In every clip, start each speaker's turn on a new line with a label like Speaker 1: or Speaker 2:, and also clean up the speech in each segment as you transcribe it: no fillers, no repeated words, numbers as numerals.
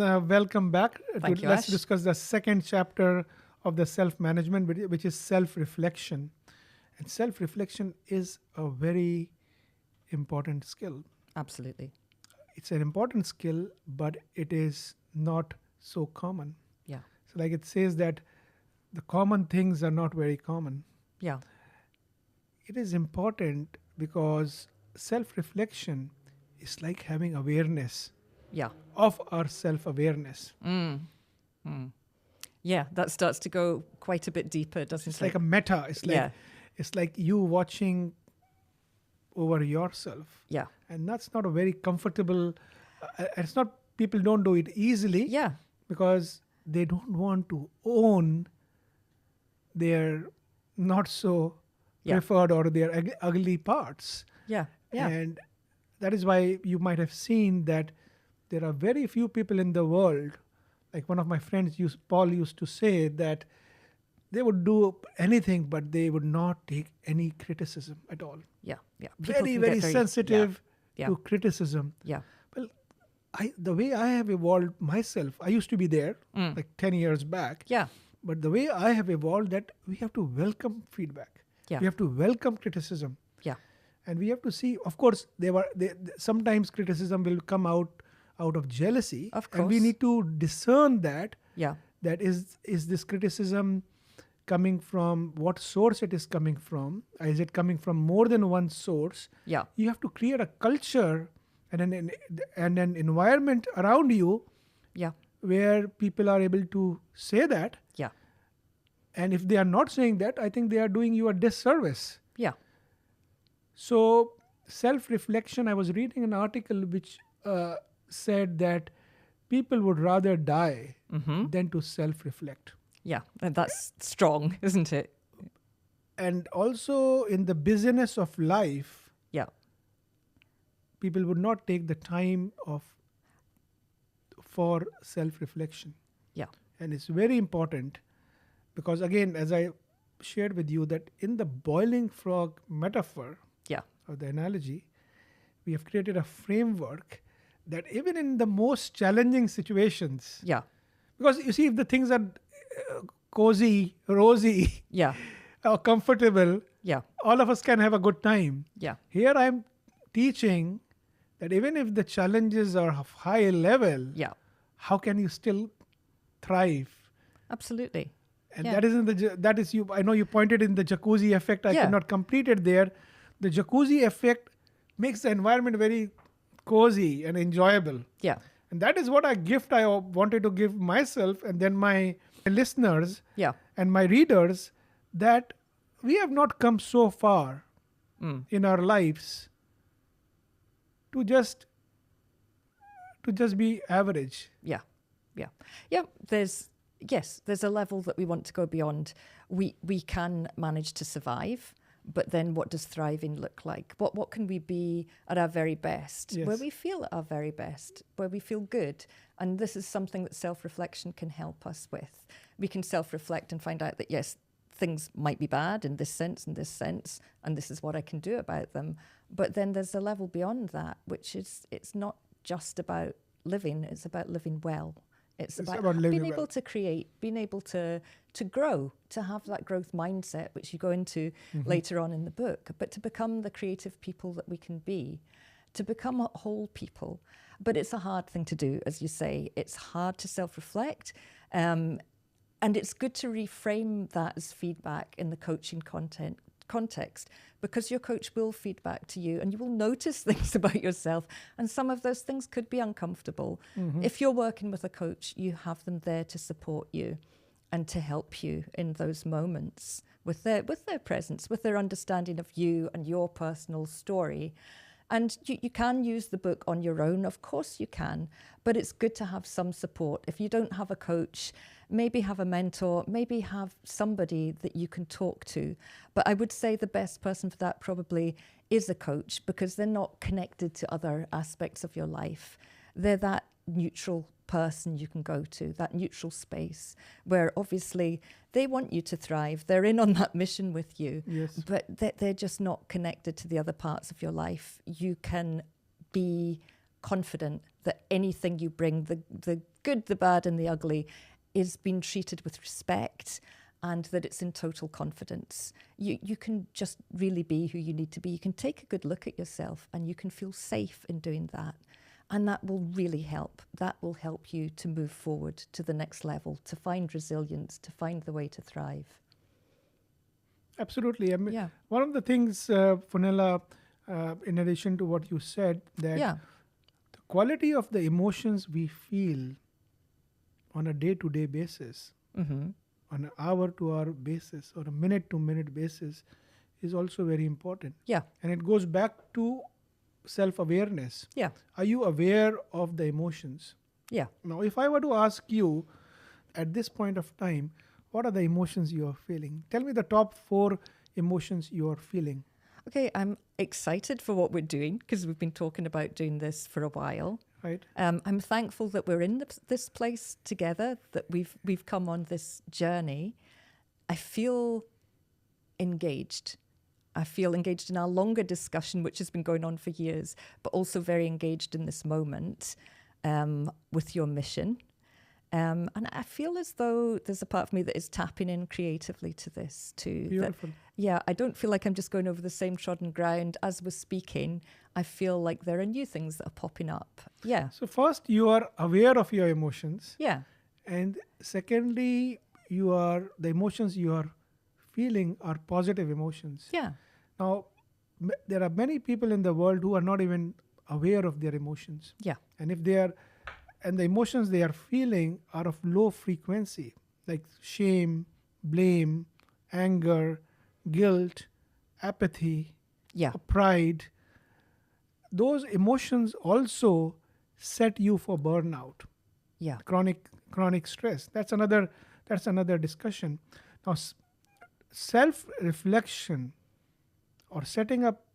Speaker 1: welcome back.
Speaker 2: Thank you,
Speaker 1: Let's
Speaker 2: Ash.
Speaker 1: discuss the second chapter of the self-management, which is self-reflection. And self-reflection is a very important skill.
Speaker 2: Absolutely.
Speaker 1: It's an important skill, but it is not so common.
Speaker 2: Yeah.
Speaker 1: So like it says that the common things are not very common.
Speaker 2: Yeah.
Speaker 1: It is important because self-reflection is like having awareness
Speaker 2: Yeah.
Speaker 1: of our self-awareness.
Speaker 2: Yeah. That starts to go quite a bit deeper, doesn't
Speaker 1: It's
Speaker 2: it?
Speaker 1: like a meta. It's like you watching over yourself.
Speaker 2: Yeah.
Speaker 1: And that's not a very comfortable, it's not, people don't do it easily
Speaker 2: Yeah.
Speaker 1: because they don't want to own their not so
Speaker 2: Yeah.
Speaker 1: preferred or their ugly parts.
Speaker 2: Yeah. Yeah.
Speaker 1: And that is why you might have seen that there are very few people in the world, like one of my friends, Paul, used to say that they would do anything, but they would not take any criticism at all.
Speaker 2: Yeah. Yeah. People
Speaker 1: Very,
Speaker 2: can
Speaker 1: very
Speaker 2: get
Speaker 1: sensitive
Speaker 2: Yeah.
Speaker 1: to criticism.
Speaker 2: Yeah.
Speaker 1: Well, the way I have evolved myself, I used to be there like 10 years back.
Speaker 2: Yeah.
Speaker 1: But the way I have evolved, that we have to welcome feedback.
Speaker 2: Yeah.
Speaker 1: We have to welcome criticism.
Speaker 2: Yeah.
Speaker 1: And we have to see, of course, sometimes criticism will come out of jealousy.
Speaker 2: Of
Speaker 1: And we
Speaker 2: course.
Speaker 1: need to discern that.
Speaker 2: Yeah.
Speaker 1: That is this criticism coming from what source it is coming from? Is it coming from more than one source?
Speaker 2: Yeah.
Speaker 1: You have to create a culture and an environment around you
Speaker 2: Yeah.
Speaker 1: where people are able to say that.
Speaker 2: Yeah.
Speaker 1: And if they are not saying that, I think they are doing you a disservice.
Speaker 2: Yeah.
Speaker 1: So self-reflection, I was reading an article which said that people would rather die than to self-reflect.
Speaker 2: Yeah. And that's strong, isn't it?
Speaker 1: And also in the busyness of life,
Speaker 2: Yeah.
Speaker 1: people would not take the time for self-reflection.
Speaker 2: Yeah.
Speaker 1: And it's very important because, again, as I shared with you, that in the boiling frog metaphor
Speaker 2: Yeah.
Speaker 1: or the analogy, we have created a framework that even in the most challenging situations,
Speaker 2: Yeah.
Speaker 1: because you see, if the things are cozy, rosy,
Speaker 2: Yeah.
Speaker 1: or comfortable,
Speaker 2: Yeah.
Speaker 1: all of us can have a good time.
Speaker 2: Yeah.
Speaker 1: Here I'm teaching that even if the challenges are of high level,
Speaker 2: Yeah.
Speaker 1: how can you still thrive?
Speaker 2: Absolutely.
Speaker 1: And
Speaker 2: Yeah.
Speaker 1: that is that is you. I know you pointed in the jacuzzi effect. I
Speaker 2: Yeah.
Speaker 1: could not complete it there. The jacuzzi effect makes the environment very cozy and enjoyable.
Speaker 2: Yeah.
Speaker 1: And that is what I wanted to give myself and then my listeners
Speaker 2: Yeah.
Speaker 1: and my readers, that we have not come so far in our lives to just be average.
Speaker 2: Yeah. Yeah. Yeah. There's a level that we want to go beyond. We can manage to survive, but then what does thriving look like? What can we be at our very best?
Speaker 1: Yes.
Speaker 2: Where we feel at our very best, where we feel good. And this is something that self-reflection can help us with. We can self-reflect and find out that, yes, things might be bad in this sense, and this is what I can do about them. But then there's a level beyond that, which is, it's not just about living, it's about living well. It's about
Speaker 1: living
Speaker 2: being
Speaker 1: well.
Speaker 2: able to create, being able to grow, to have that growth mindset, which you go into later on in the book, but to become the creative people that we can be, to become whole people. But it's a hard thing to do, as you say. It's hard to self-reflect. And it's good to reframe that as feedback in the coaching context, because your coach will feed back to you and you will notice things about yourself, and some of those things could be uncomfortable. If you're working with a coach, you have them there to support you and to help you in those moments with their presence, with their understanding of you and your personal story. And you can use the book on your own, of course you can, but it's good to have some support. If you don't have a coach, maybe have a mentor, maybe have somebody that you can talk to. But I would say the best person for that probably is a coach, because they're not connected to other aspects of your life. They're that neutral person you can go to, that neutral space where obviously they want you to thrive. They're in on that mission with you,
Speaker 1: Yes.
Speaker 2: but they're just not connected to the other parts of your life. You can be confident that anything you bring, the good, the bad, and the ugly, is being treated with respect, and that it's in total confidence. You can just really be who you need to be. You can take a good look at yourself, and you can feel safe in doing that. And that will really help. That will help you to move forward to the next level, to find resilience, to find the way to thrive.
Speaker 1: Absolutely. I mean,
Speaker 2: Yeah.
Speaker 1: one of the things, Fionnuala, in addition to what you said, that
Speaker 2: Yeah.
Speaker 1: the quality of the emotions we feel on a day-to-day basis,
Speaker 2: Mm-hmm.
Speaker 1: on an hour-to-hour basis, or a minute-to-minute basis, is also very important.
Speaker 2: Yeah.
Speaker 1: And it goes back to self-awareness.
Speaker 2: Yeah.
Speaker 1: Are you aware of the emotions?
Speaker 2: Yeah.
Speaker 1: Now, if I were to ask you at this point of time, what are the emotions you are feeling? Tell me the top 4 emotions you are feeling.
Speaker 2: Okay, I'm excited for what we're doing because we've been talking about doing this for a while.
Speaker 1: Right?
Speaker 2: I'm thankful that we're in this place together, that we've come on this journey. I feel engaged. I feel engaged in our longer discussion, which has been going on for years, but also very engaged in this moment with your mission. And I feel as though there's a part of me that is tapping in creatively to this too.
Speaker 1: Beautiful.
Speaker 2: I don't feel like I'm just going over the same trodden ground. As we're speaking, I feel like there are new things that are popping up. Yeah.
Speaker 1: So first, you are aware of your emotions.
Speaker 2: Yeah.
Speaker 1: And secondly, the emotions you are feeling are positive emotions.
Speaker 2: Yeah.
Speaker 1: Now, there are many people in the world who are not even aware of their emotions.
Speaker 2: Yeah.
Speaker 1: And the emotions they are feeling are of low frequency, like shame, blame, anger, guilt, apathy,
Speaker 2: Yeah.
Speaker 1: pride. Those emotions also set you for burnout,
Speaker 2: Yeah.
Speaker 1: chronic stress. That's another discussion. Now, self-reflection or setting up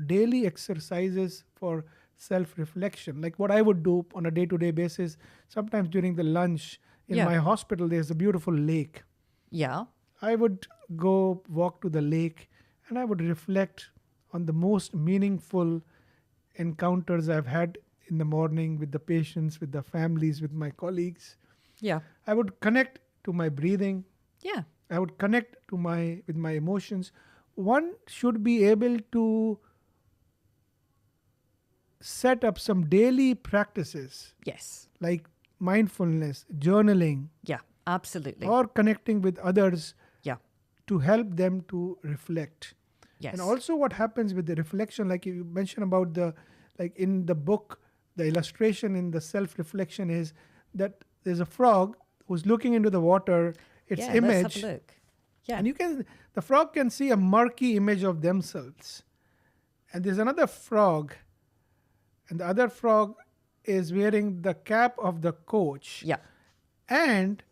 Speaker 1: daily exercises for self-reflection, like what I would do on a day-to-day basis. Sometimes during the lunch in
Speaker 2: Yeah.
Speaker 1: my hospital, there's a beautiful lake.
Speaker 2: Yeah.
Speaker 1: I would go walk to the lake and I would reflect on the most meaningful encounters I've had in the morning with the patients, with the families, with my colleagues.
Speaker 2: Yeah.
Speaker 1: I would connect to my breathing.
Speaker 2: Yeah.
Speaker 1: I would connect with my emotions. One should be able to set up some daily practices
Speaker 2: Yes.
Speaker 1: like mindfulness, journaling,
Speaker 2: Yeah. Absolutely.
Speaker 1: or connecting with others
Speaker 2: Yeah.
Speaker 1: to help them to reflect.
Speaker 2: Yes.
Speaker 1: And also what happens with the reflection, like you mentioned about like in the book, the illustration in the self-reflection is that there's a frog who's looking into the water, its
Speaker 2: yeah,
Speaker 1: image,
Speaker 2: let's have a look. Yeah.
Speaker 1: and the frog can see a murky image of themselves. And there's another frog, and the other frog is wearing the cap of the coach.
Speaker 2: Yeah.
Speaker 1: And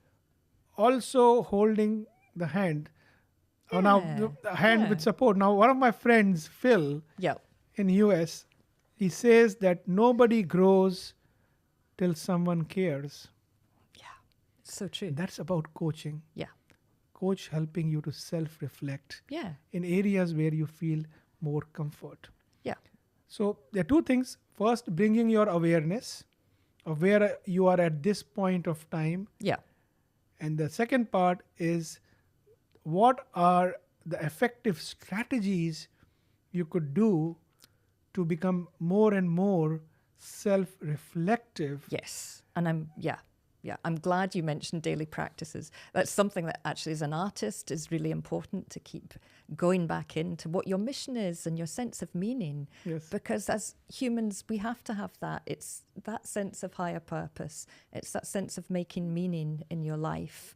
Speaker 1: also holding the hand. Now the hand
Speaker 2: Yeah.
Speaker 1: with support. Now one of my friends, Phil,
Speaker 2: Yeah.
Speaker 1: in US, he says that nobody grows till someone cares.
Speaker 2: Yeah. It's so true.
Speaker 1: That's about coaching.
Speaker 2: Yeah.
Speaker 1: Coach helping you to self-reflect
Speaker 2: Yeah.
Speaker 1: in areas where you feel more comfort.
Speaker 2: Yeah.
Speaker 1: So there are 2 things. First, bringing your awareness of where you are at this point of time.
Speaker 2: Yeah.
Speaker 1: And the second part is, what are the effective strategies you could do to become more and more self-reflective?
Speaker 2: Yes. And I'm glad you mentioned daily practices. That's something that actually as an artist is really important to keep going back into what your mission is and your sense of meaning.
Speaker 1: Yes.
Speaker 2: Because as humans, we have to have that. It's that sense of higher purpose. It's that sense of making meaning in your life.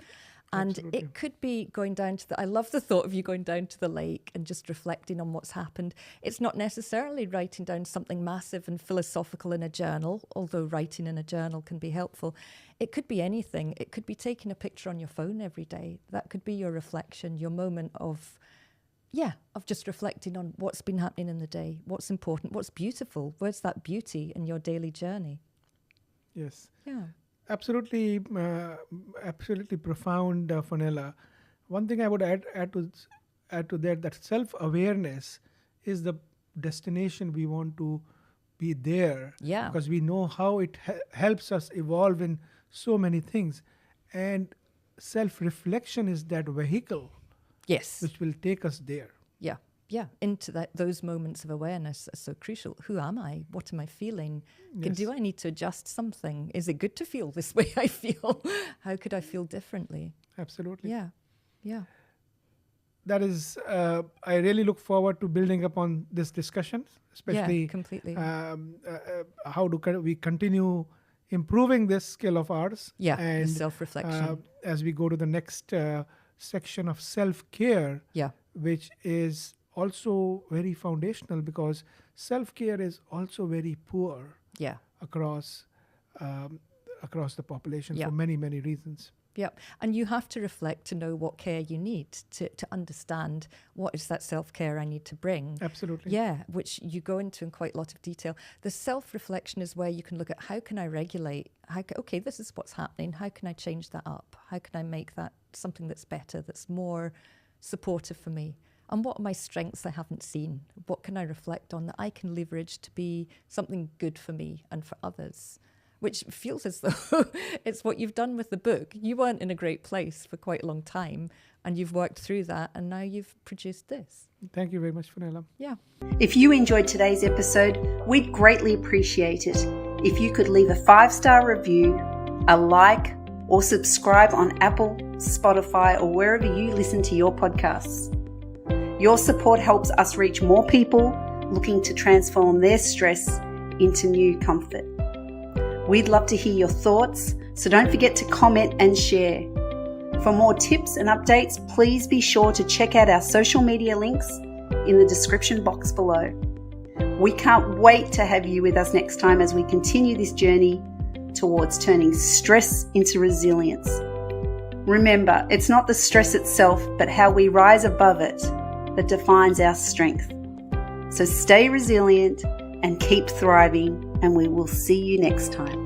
Speaker 2: And
Speaker 1: Absolutely.
Speaker 2: it could be going down to I love the thought of you going down to the lake and just reflecting on what's happened. It's not necessarily writing down something massive and philosophical in a journal, although writing in a journal can be helpful. It could be anything. It could be taking a picture on your phone every day. That could be your reflection, your moment of just reflecting on what's been happening in the day, what's important, what's beautiful. Where's that beauty in your daily journey?
Speaker 1: Yes.
Speaker 2: Yeah.
Speaker 1: Absolutely profound, Fionnuala. One thing I would add to that self-awareness is the destination we want to be there.
Speaker 2: Yeah.
Speaker 1: Because we know how it helps us evolve in so many things. And self-reflection is that vehicle
Speaker 2: Yes.
Speaker 1: which will take us there.
Speaker 2: Yeah. Yeah. Into those moments of awareness are so crucial. Who am I? What am I feeling?
Speaker 1: Yes.
Speaker 2: Do I need to adjust something? Is it good to feel this way I feel? How could I feel differently?
Speaker 1: Absolutely.
Speaker 2: Yeah. Yeah.
Speaker 1: That is, I really look forward to building upon this discussion, especially
Speaker 2: completely.
Speaker 1: How do we continue improving this skill of ours.
Speaker 2: Yeah, the
Speaker 1: and
Speaker 2: self-reflection.
Speaker 1: As we go to the next section of self-care,
Speaker 2: Yeah.
Speaker 1: which is also very foundational, because self-care is also very poor
Speaker 2: Yeah.
Speaker 1: across the population
Speaker 2: Yeah.
Speaker 1: for many, many reasons.
Speaker 2: Yeah. And you have to reflect to know what care you need, to understand what is that self-care I need to bring.
Speaker 1: Absolutely.
Speaker 2: Yeah, which you go into in quite a lot of detail. The self-reflection is where you can look at how can I regulate, okay, this is what's happening, how can I change that up? How can I make that something that's better, that's more supportive for me? And what are my strengths I haven't seen? What can I reflect on that I can leverage to be something good for me and for others? Which feels as though it's what you've done with the book. You weren't in a great place for quite a long time, and you've worked through that, and now you've produced this.
Speaker 1: Thank you very much, Fionnuala.
Speaker 2: Yeah.
Speaker 3: If you enjoyed today's episode, we'd greatly appreciate it if you could leave a 5-star review, a like, or subscribe on Apple, Spotify, or wherever you listen to your podcasts. Your support helps us reach more people looking to transform their stress into new comfort. We'd love to hear your thoughts, so don't forget to comment and share. For more tips and updates, please be sure to check out our social media links in the description box below. We can't wait to have you with us next time as we continue this journey towards turning stress into resilience. Remember, it's not the stress itself, but how we rise above it that defines our strength. So stay resilient and keep thriving, and we will see you next time.